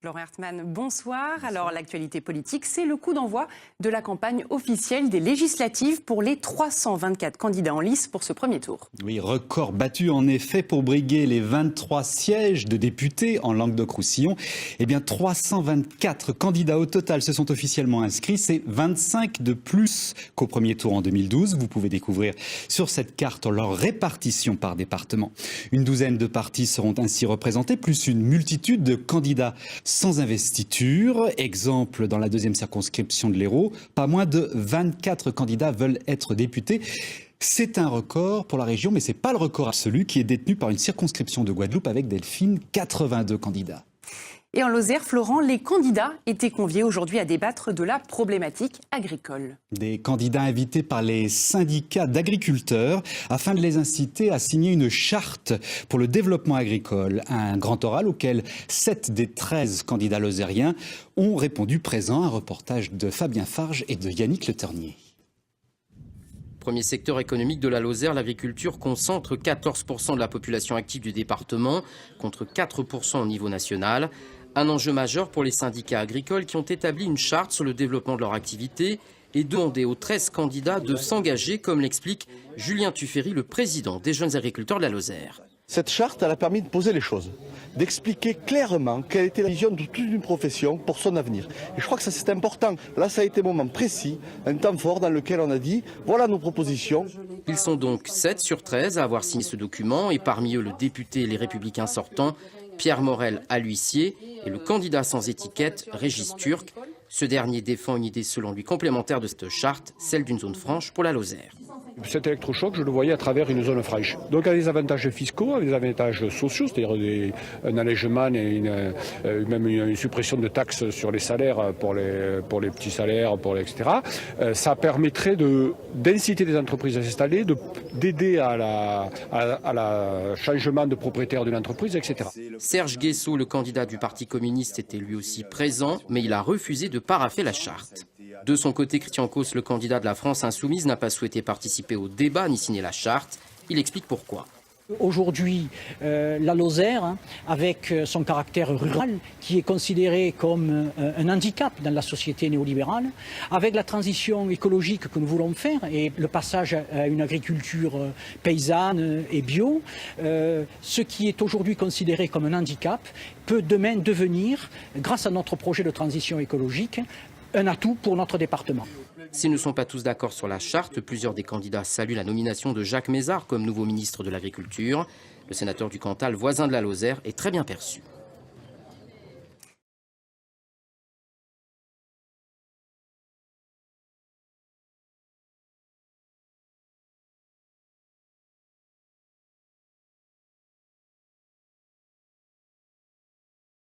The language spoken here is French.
Laurent Hertman, bonsoir. Alors, l'actualité politique, c'est le coup d'envoi de la campagne officielle des législatives pour les 324 candidats en lice pour ce premier tour. Oui, record battu en effet pour briguer les 23 sièges de députés en Languedoc-Roussillon. Eh bien, 324 candidats au total se sont officiellement inscrits. C'est 25 de plus qu'au premier tour en 2012. Vous pouvez découvrir sur cette carte leur répartition par département. Une douzaine de partis seront ainsi représentés, plus une multitude de candidats sans investiture. Exemple, dans la deuxième circonscription de l'Hérault, pas moins de 24 candidats veulent être députés. C'est un record pour la région, mais ce n'est pas le record absolu qui est détenu par une circonscription de Guadeloupe avec Delphine, 82 candidats. Et en Lozère, Florent, les candidats étaient conviés aujourd'hui à débattre de la problématique agricole. Des candidats invités par les syndicats d'agriculteurs afin de les inciter à signer une charte pour le développement agricole. Un grand oral auquel 7 des 13 candidats lozériens ont répondu présents. Un reportage de Fabien Farge et de Yannick Le Ternier. Premier secteur économique de la Lozère, l'agriculture concentre 14% de la population active du département, contre 4% au niveau national. Un enjeu majeur pour les syndicats agricoles qui ont établi une charte sur le développement de leur activité et demandé aux 13 candidats de s'engager, comme l'explique Julien Tuffery, le président des jeunes agriculteurs de la Lozère. Cette charte, elle a permis de poser les choses, d'expliquer clairement quelle était la vision de toute une profession pour son avenir. Et je crois que ça c'est important. Là, ça a été un moment précis, un temps fort dans lequel on a dit, voilà nos propositions. Ils sont donc 7 sur 13 à avoir signé ce document et parmi eux le député Les Républicains sortant, Pierre Morel à l'huissier et le candidat sans étiquette, Régis Turc. Ce dernier défend une idée selon lui complémentaire de cette charte, celle d'une zone franche pour la Lozère. Cet électrochoc, je le voyais à travers une zone franche. Donc avec des avantages fiscaux, avec des avantages sociaux, c'est-à-dire un allègement et même une suppression de taxes sur les salaires pour les petits salaires, etc. Ça permettrait d'inciter les entreprises à s'installer, d'aider à la changement de propriétaire d'une entreprise, etc. Serge Guessot, le candidat du Parti communiste, était lui aussi présent, mais il a refusé de paraffer la charte. De son côté, Christian Causse, le candidat de la France insoumise, n'a pas souhaité participer au débat ni signer la charte. Il explique pourquoi. Aujourd'hui, la Lozère, avec son caractère rural, qui est considéré comme un handicap dans la société néolibérale, avec la transition écologique que nous voulons faire et le passage à une agriculture paysanne et bio, ce qui est aujourd'hui considéré comme un handicap peut demain devenir, grâce à notre projet de transition écologique, un atout pour notre département. S'ils ne sont pas tous d'accord sur la charte, plusieurs des candidats saluent la nomination de Jacques Mézard comme nouveau ministre de l'Agriculture. Le sénateur du Cantal, voisin de la Lozère, est très bien perçu.